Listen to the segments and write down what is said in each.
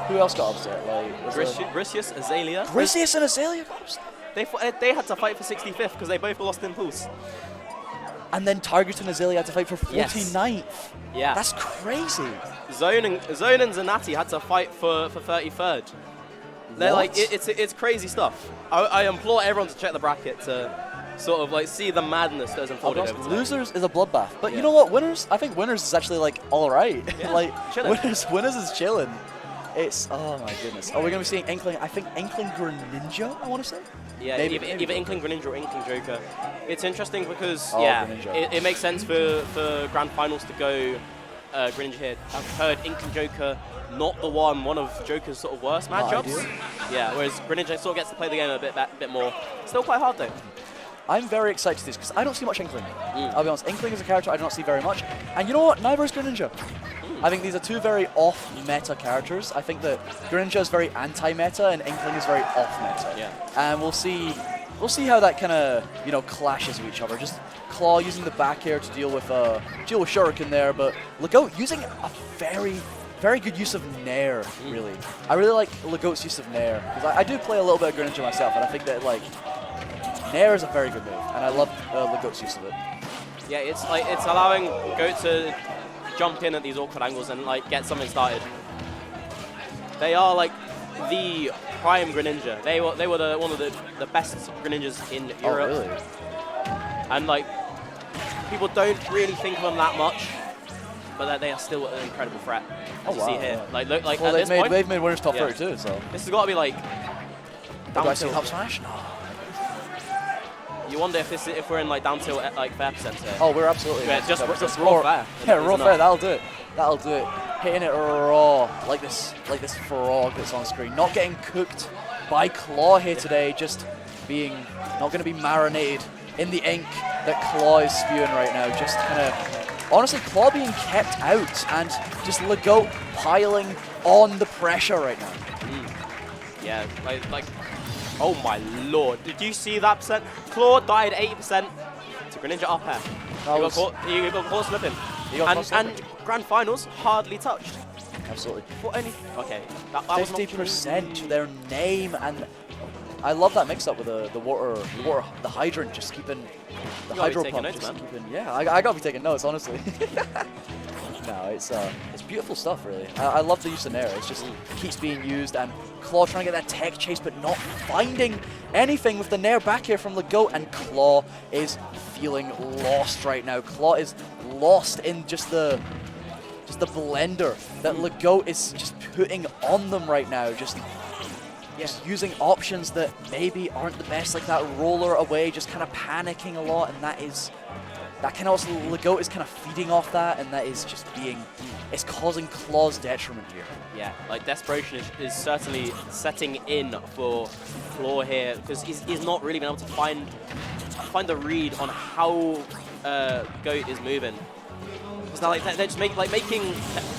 Who else got upset? Like Grisius, Azalea. Grisius and Azalea got upset. They had to fight for 65th because they both lost Impulse. And then Target and Azalea had to fight for 49th. Yeah. That's crazy. Zone and Zanatti had to fight for 33rd. They're like, it's crazy stuff. I implore everyone to check the bracket to sort of like see the madness that's unfolding. Losers is a bloodbath. But you know what? Winners, I think winners is actually like all right. Yeah, like chilling. winners is chilling. It's, oh my goodness. Oh, we're going to be seeing Inkling, I think Inkling Greninja, I want to say? Yeah, maybe either Inkling Greninja or Inkling Joker. It's interesting because, Greninja. it makes sense for Grand Finals to go Greninja here. I've heard Inkling Joker, not one of Joker's sort of worst matchups. Yeah, whereas Greninja sort of gets to play the game a bit more. Still quite hard though. I'm very excited to this because I don't see much Inkling. I'll be honest, Inkling is a character I do not see very much. And you know what? Neither is Greninja. I think these are two very off-meta characters. I think that Greninja is very anti-meta and Inkling is very off-meta. Yeah. And we'll see how that kind of clashes with each other. Just Claw using the back air to deal with Shuriken there, but Legoat using a very, very good use of Nair. Really, I really like Legoat's use of Nair because I do play a little bit of Greninja myself, and I think that like Nair is a very good move, and I love Legoat's use of it. Yeah, it's allowing Goat to jump in at these awkward angles and like get something started. They are like the prime Greninja. They were one of the best Greninjas in Europe. Oh, really? And like people don't really think of them that much, but they are still an incredible threat. As you see here, like look, like well, at this point, they've made winners top 32, so this has got to be like. Do I see up smash? No. You wonder if we're in like down tilt at like fair percent here. Oh, we're absolutely. Yeah, just raw fair. Yeah, raw fair. That'll do it. That'll do it. Hitting it raw like this frog that's on screen. Not getting cooked by Claw here today. Just being not going to be marinated in the ink that Claw is spewing right now. Just kind of honestly, Claw being kept out and just Legoat piling on the pressure right now. Yeah, like. Oh my lord, did you see that percent? Claw died 80% to Greninja up air. He got caught slipping. And Grand Finals hardly touched. Absolutely. Okay, that was 50% to their name, and I love that mix-up with the water, the hydrant, just keeping the hydro pump. Yeah, I gotta be taking notes, honestly. No, it's beautiful stuff, really. I love the use of Nair. It just keeps being used, and Claw trying to get that tech chase, but not finding anything with the Nair back here from Legoat, and Claw is feeling lost right now. Claw is lost in just the blender that Legoat is just putting on them right now. Just using options that maybe aren't the best, like that roller away, just kind of panicking a lot, and that kind of also, Legoat is kind of feeding off that, and that is just it's causing Claw's detriment here. Yeah, like desperation is certainly setting in for Claw here, because he's not really been able to find the read on how Goat is moving. Because now, like, they're just making.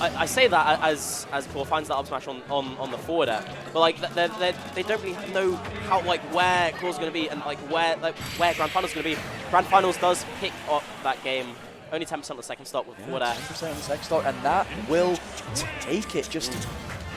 I say that as Claw finds that up smash on the forward air, but like they don't really know how, like, where Claw's going to be and like where Grand Finals going to be. Grand Finals does pick up that game. Only 10% of the second stock with forward air. 10% of the second stock, and that will take it. Just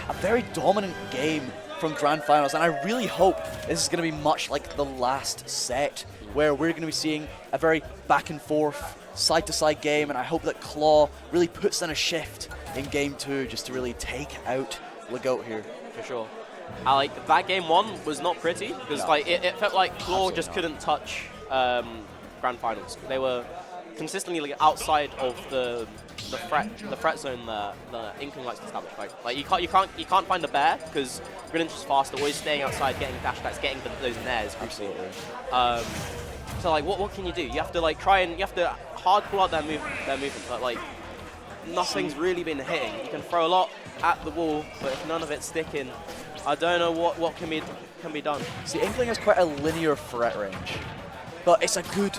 a very dominant game from Grand Finals, and I really hope this is going to be much like the last set, where we're going to be seeing a very back and forth, side-to-side game, and I hope that Claw really puts in a shift in Game 2 just to really take out Legoat here. For sure. Like, that Game 1 was not pretty, because like it felt like Claw just couldn't touch Grand Finals. They were consistently like, outside of the threat zone that the Inkling likes to establish. Like you can't find the bear because Greninja's fast, always staying outside, getting dash attacks, getting those nairs. Absolutely. So like, what can you do? You have to like you have to hard pull out their movement, but like nothing's really been hitting. You can throw a lot at the wall, but if none of it's sticking, I don't know what can be done. See, Inkling has quite a linear threat range, but it's a good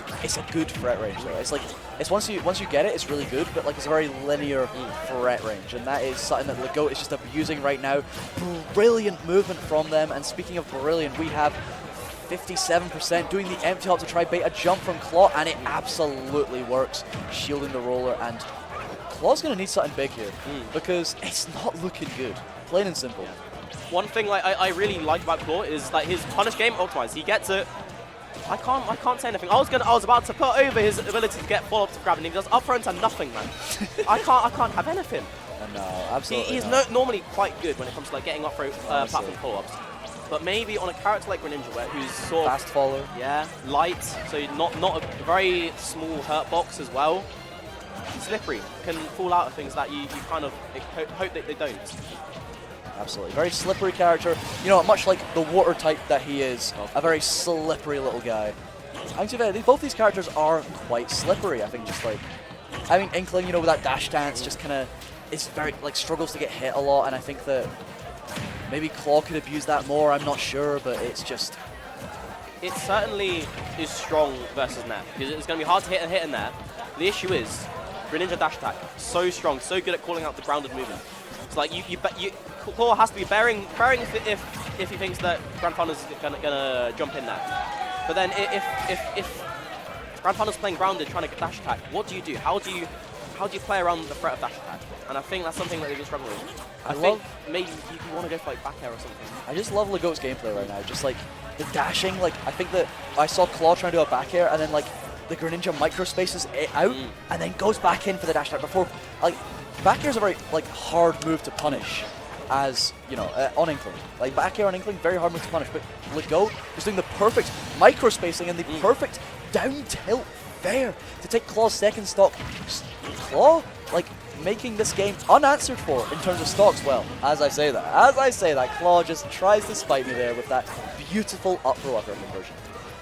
threat range though. It's like once you get it, it's really good, but like it's a very linear threat range, and that is something that Legoat is just abusing right now. Brilliant movement from them, and speaking of brilliant, we have 57% doing the empty hop to try bait a jump from Claw, and it absolutely works, shielding the roller, and Claw's going to need something big here because it's not looking good. Plain and simple. Yeah. One thing I really like about Claw is like his punish game optimized. He gets it. I can't say anything. I was about to put over his ability to get follow-ups to grab, and he does up fronts and nothing, man. I can't have anything. No, absolutely. He's normally quite good when it comes to like getting up throw platform follow-ups. But maybe on a character like Greninja, who's sort of fast follower. Yeah, light, so not a very small hurt box as well. Slippery, can fall out of things that you kind of hope that they don't. Absolutely. Very slippery character. You know, much like the water type that he is, a very slippery little guy. Actually, both these characters are quite slippery, I think, just like... I mean, Inkling, you know, with that dash dance, just kind of is very, like, struggles to get hit a lot, and I think that maybe Claw could abuse that more, I'm not sure, but it's just... It certainly is strong versus Net, because it's going to be hard to hit in there. The issue is, Greninja dash attack, so strong, so good at calling out the grounded movement. It's like, Claw has to be bearing if he thinks that Grand Thunder's gonna jump in there. But then if Grand Thunder's playing grounded, trying to dash attack, what do you do? How do you play around the threat of dash attack? And I think that's something that they've been struggling with. I think maybe you want to go for like back air or something. I just love Legault's gameplay right now. Just like the dashing, like I think that I saw Claw trying to do a back air and then like the Greninja micro spaces it out and then goes back in for the dash attack before like back air is a very like hard move to punish. As, you know, on Inkling. Like, back air on Inkling, very hard move to punish, but Legault is doing the perfect micro-spacing and the perfect down-tilt fair to take Claw's second stock. Claw, like, making this game unanswered for in terms of stocks. Well, as I say that, Claw just tries to spite me there with that beautiful up throw up air conversion.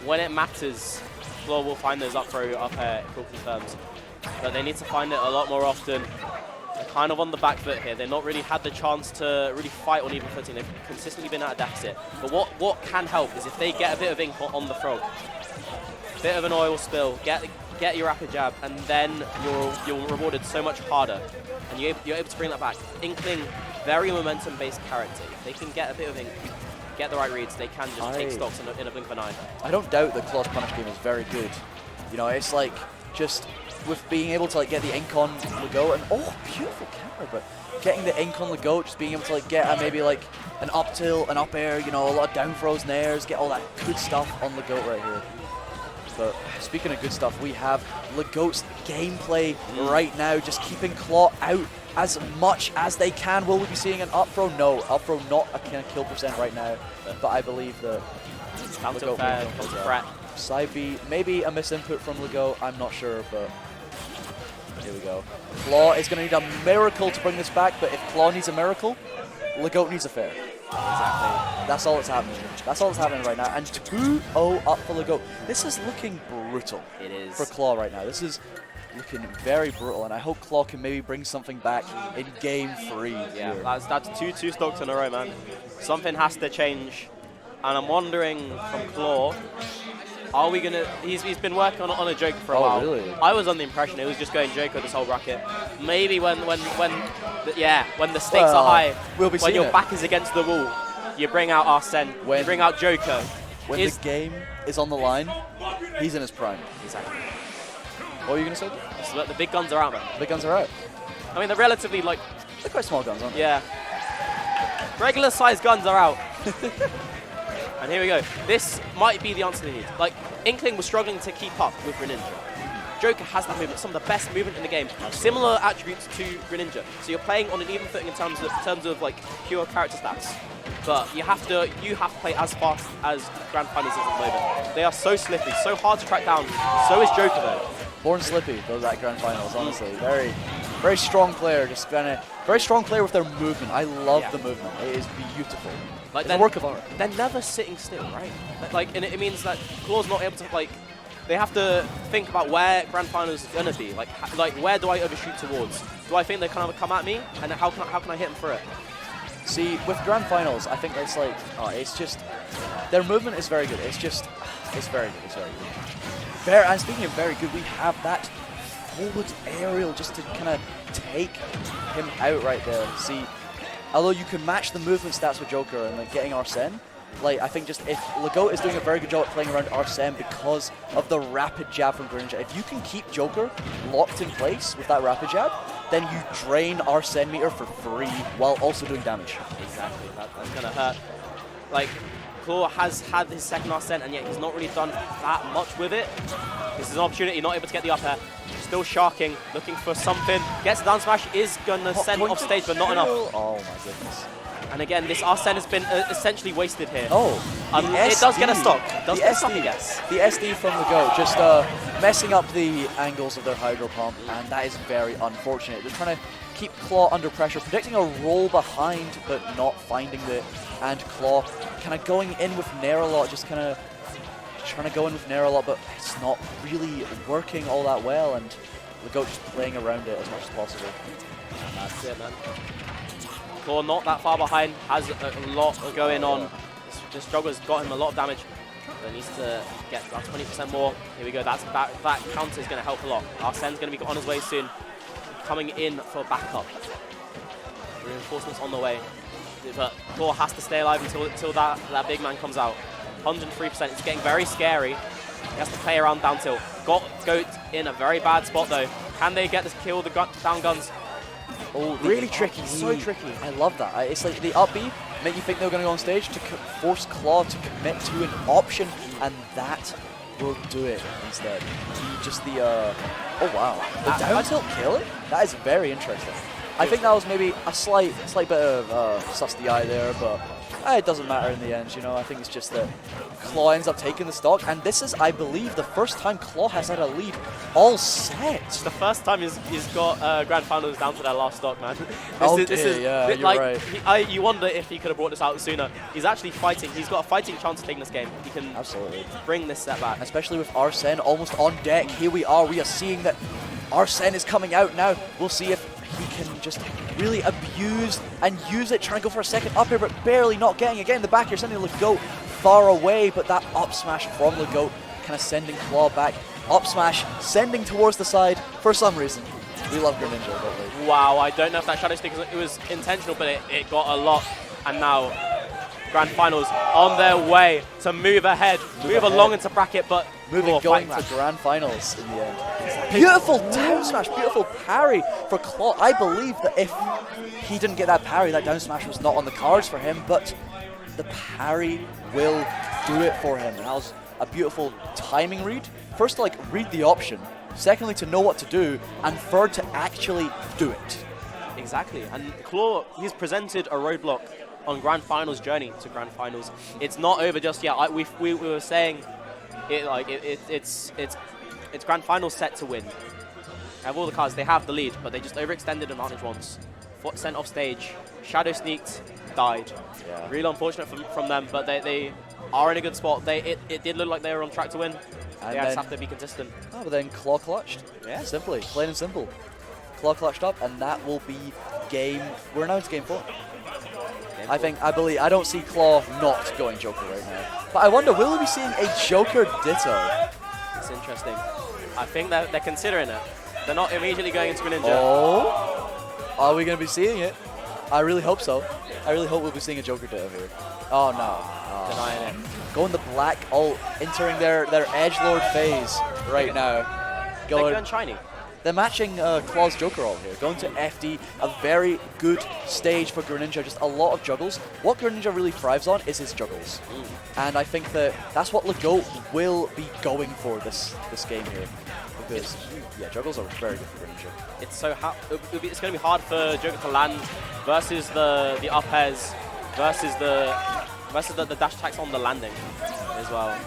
When it matters, Claw will find those up throw up air equal terms, but they need to find it a lot more often. They're kind of on the back foot here. They've not really had the chance to really fight on even footing. They've consistently been at a deficit. But what can help is if they get a bit of ink on the throw, bit of an oil spill, get your rapid jab, and then you're rewarded so much harder. And you're able to bring that back. Inkling, very momentum-based character. If they can get a bit of ink, get the right reads, they can just take stocks in a blink of an eye. I don't doubt that Claw's punish game is very good. You know, it's like just with being able to like get the ink on Legault and beautiful counter, but getting the ink on Legault, just being able to like get maybe like an up tilt, an up air, you know, a lot of down throws and airs, get all that good stuff on Legault right here. But speaking of good stuff, we have Legault's gameplay right now, just keeping Claw out as much as they can. Will we be seeing an up throw? No, up throw not a kind of kill percent right now, but I believe that Legault fair, threat. Side B, maybe a misinput from Legault, I'm not sure, but here we go. Claw is going to need a miracle to bring this back, but if Claw needs a miracle, Legault needs a fair. Exactly. That's all that's happening. That's all that's happening right now. And 2-0 up for Legault. This is looking brutal. It is. For Claw right now. This is looking very brutal, and I hope Claw can maybe bring something back in game 3. Yeah, that's two stocks in a row, man. Something has to change, and I'm wondering from Claw, are we gonna? He's been working on a Joker for a while. Really? I was on the impression it was just going Joker this whole bracket. Maybe when the stakes are high, when your back is against the wall, you bring out Arsene, you bring out Joker. When the game is on the line, he's in his prime. Exactly. What were you gonna say? So the big guns are out, man. Big guns are out. I mean, they're relatively like. They're quite small guns, aren't they? Yeah. Regular sized guns are out. And here we go. This might be the answer they need. Like, Inkling was struggling to keep up with Greninja. Joker has that movement, some of the best movement in the game. Similar attributes to Greninja. So you're playing on an even footing in terms of like pure character stats. But you have to play as fast as Grand Finals is at the moment. They are so slippery, so hard to track down. So is Joker though. Born slippy, those at Grand Finals, honestly. Very strong player, just very strong player with their movement. I love the movement. It is beautiful. Like, it's a work of art. They're never sitting still, right? Like, and it means that Claw's not able to, like, they have to think about where Grand Finals is going to be. Like where do I overshoot towards? Do I think they kind of come at me? And how can I hit them for it? See, with Grand Finals, I think it's like, it's just, their movement is very good. It's very good. It's very good. And speaking of very good, we have that forward aerial just to kind of take him out right there. See, although you can match the movement stats with Joker and like getting Arsene, like I think just if Legault is doing a very good job at playing around Arsene because of the rapid jab from Greninja. If you can keep Joker locked in place with that rapid jab, then you drain Arsene meter for free while also doing damage. Exactly, that's going to hurt. Like, Claw has had his second Arsene, and yet he's not really done that much with it. This is an opportunity, not able to get the up air. Still sharking, looking for something. Gets the down smash, is going to send off stage, but not enough. Oh my goodness. And again, this Arsene has been essentially wasted here. Oh, it does get a stock. Does get a stock, yes. The SD from the GOAT, just messing up the angles of their Hydro Pump, and that is very unfortunate. They're trying to keep Claw under pressure, predicting a roll behind, but not finding it. And Claw kind of going in with Nair a lot, just kind of trying to go in with Nair a lot, but it's not really working all that well, and the GOAT just playing around it as much as possible. And that's it, man. Claw not that far behind, has a lot going on. This struggle has got him a lot of damage, but needs to get about 20% more. Here we go, that counter is going to help a lot. Arsene's going to be on his way soon, coming in for backup. Reinforcements on the way, but Claw has to stay alive until that big man comes out. 103%, it's getting very scary. He has to play around down tilt. Got GOAT in a very bad spot though. Can they get this kill, the down guns? Oh, really tricky, so tricky. I love that. It's like the up B make you think they're going to go on stage to force Claw to commit to an option, and that will do it instead. Just the, oh wow, the down tilt kill it? That is very interesting. I think that was maybe a slight bit of sus the eye there, but it doesn't matter in the end, you know. I think it's just that Claw ends up taking the stock, and this is, I believe, the first time Claw has had a lead all set. It's the first time he's got Grand Finals down to their last stock, man. Yeah, you're right. You wonder if he could have brought this out sooner. He's actually fighting. He's got a fighting chance of taking this game. He can absolutely bring this set back. Especially with Arsene almost on deck. Here we are. We are seeing that Arsene is coming out now. We'll see if he can just really abuse and use it, trying to go for a second up here, but barely not getting. Again, the back here sending the GOAT far away, but that up smash from the GOAT kind of sending Claw back. Up smash sending towards the side for some reason. We love Greninja, don't we? Wow, I don't know if that Shadow Stick it was intentional, but it got a lot. And now Grand Finals on their way to move ahead, move along into bracket, but going to Grand Finals in the end. Beautiful down smash, beautiful parry for Claw. I believe that if he didn't get that parry, that down smash was not on the cards for him, but the parry will do it for him. And that was a beautiful timing read. First to read the option, secondly to know what to do, and third to actually do it. Exactly, and Claw, he's presented a roadblock on Grand Finals journey to Grand Finals. It's not over just yet. We were saying it's Grand Finals set to win. They have all the cards, they have the lead, but they just overextended advantage once. Sent off stage, Shadow sneaked, died. Yeah. Really unfortunate from them, but they are in a good spot. It did look like they were on track to win. They just have to be consistent. Oh, but then Claw clutched. Yeah, simply, plain and simple. Claw clutched up, and that will be game. We're now into game 4. I don't see Claw not going Joker right now. But I wonder, will we be seeing a Joker Ditto? It's interesting. I think they're considering it. They're not immediately going into Greninja. Oh, are we going to be seeing it? I really hope so. I really hope we'll be seeing a Joker Ditto here. Oh no. Denying it. Going the black ult, entering their edgelord phase right now. They're going shiny. They're matching Claw's Joker ult here. Going to FD, a very good stage for Greninja, just a lot of juggles. What Greninja really thrives on is his juggles. And I think that's what LeGoat will be going for this game here. Because, yeah, juggles are very good for Greninja. It's so it's going to be hard for Joker to land versus the up airs, versus the dash attacks on the landing as well.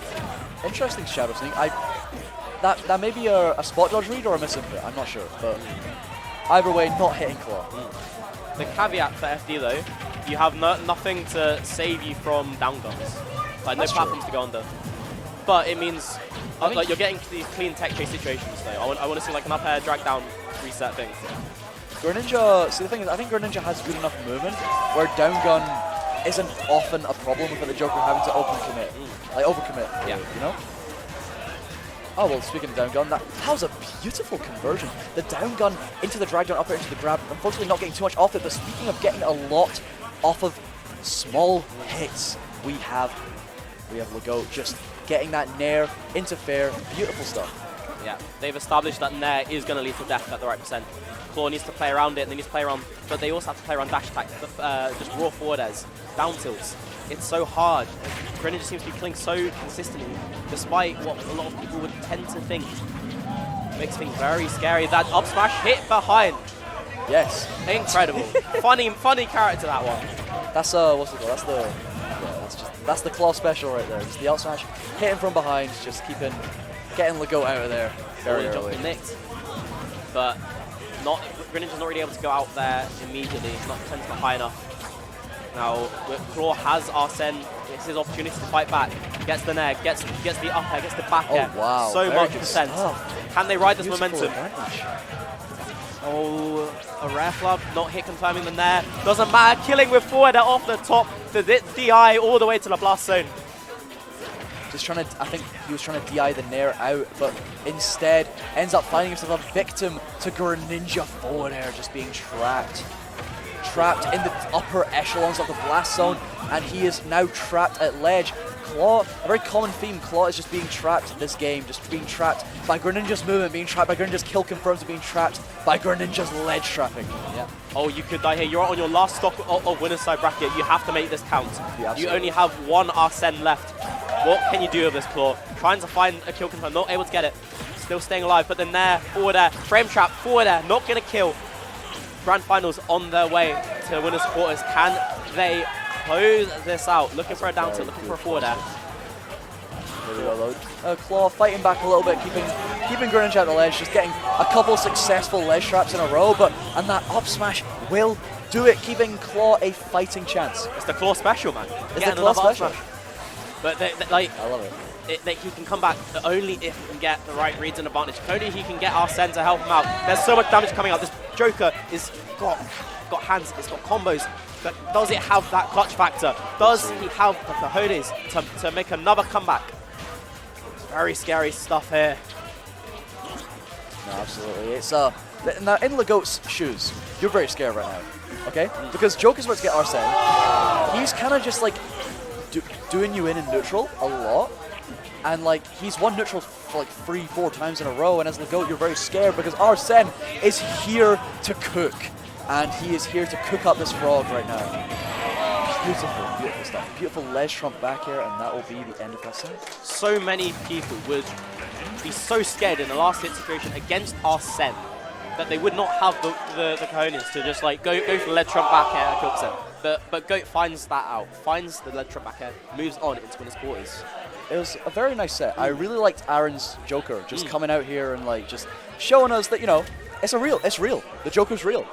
Interesting Shadow Sneak. That may be a spot dodge read or a misinput, I'm not sure, but either way, not hitting Claw. The caveat for FD though, you have nothing to save you from down guns, like no platforms to go under. But it means you're getting these clean tech chase situations though. I want to see like an up air drag down reset thing. Greninja, see the thing is, I think Greninja has good enough movement where down gun isn't often a problem with the Joker having to overcommit, yeah. You know? Oh, well, speaking of down gun, that was a beautiful conversion. The down gun into the drag down, up air into the grab. Unfortunately, not getting too much off it, but speaking of getting a lot off of small hits, we have LeGoat just getting that Nair into fair. Beautiful stuff. Yeah, they've established that Nair is going to lead to death at the right percent. Claw needs to play around it, and they need to play around, but they also have to play around dash attack, just raw forward airs, down tilts. It's so hard. Greninja seems to be playing so consistently, despite what a lot of people would tend to think. Makes things very scary. That up smash hit behind. Yes. Incredible. funny character, that one. That's what's it called? That's the claw special right there. Just the up smash, hitting from behind, just getting the goat out of there very early. Nicked. But Greninja's not really able to go out there immediately. He's not defending high enough. Now, Claw has Arsene. It's his opportunity to fight back. Gets the nair, gets the up air, gets the back air. Oh, wow. So Very much good percent. stuff. Can they ride this Beautiful momentum? advantage. Oh, a rare flub, not hit confirming the nair. Doesn't matter, killing with forward air off the top. The DI all the way to the blast zone. Just trying to, I think he was trying to DI the nair out, but instead ends up finding himself a victim to Greninja forward air, just being trapped in the upper echelons of the blast zone, and he is now trapped at ledge. Claw, a very common theme, Claw is just being trapped in this game, just being trapped by Greninja's movement, being trapped by Greninja's kill confirms, being trapped by Greninja's ledge trapping. Yeah. Oh, you could die here. You're on your last stock of winner's side bracket. You have to make this count. Yeah, you only have one Arsene left. What can you do with this Claw? Trying to find a kill confirm, not able to get it. Still staying alive, but then there, forward air, frame trap, forward air, not going to kill. Grand finals on their way to the winners' quarters. Can they close this out? Looking for a down tilt, looking for a forward air. Here we go, though. Claw fighting back a little bit, keeping Greninja at the ledge, just getting a couple successful ledge traps in a row, and that up smash will do it, giving Claw a fighting chance. It's the Claw special, man. It's the Claw special. But like, I love it. He can come back only if he can get the right reads and advantage. Only he can get Arsene to help him out. There's so much damage coming out. This Joker is got hands, it's got combos. But does it have that clutch factor? Does he have the cojones to make another comeback? Very scary stuff here. No, absolutely. It's now in Legoat's shoes, you're very scared right now, okay? Because Joker's about to get Arsene. He's kind of just like doing you in neutral a lot. And like he's won neutral for like 3-4 times in a row, and as Legoat you're very scared because Arsene is here to cook, and he is here to cook up this frog right now. Beautiful stuff. Beautiful ledge trump back here, and that will be the end of that set. So many people would be so scared in the last hit situation against Arsene that they would not have the cojones to just like go for the ledge trump back air and kill them. But Goat finds that out, finds the ledge trump back air, moves on into winners' quarters. It was a very nice set. I really liked Aaron's Joker just coming out here and like just showing us that, you know, it's real. The Joker's real.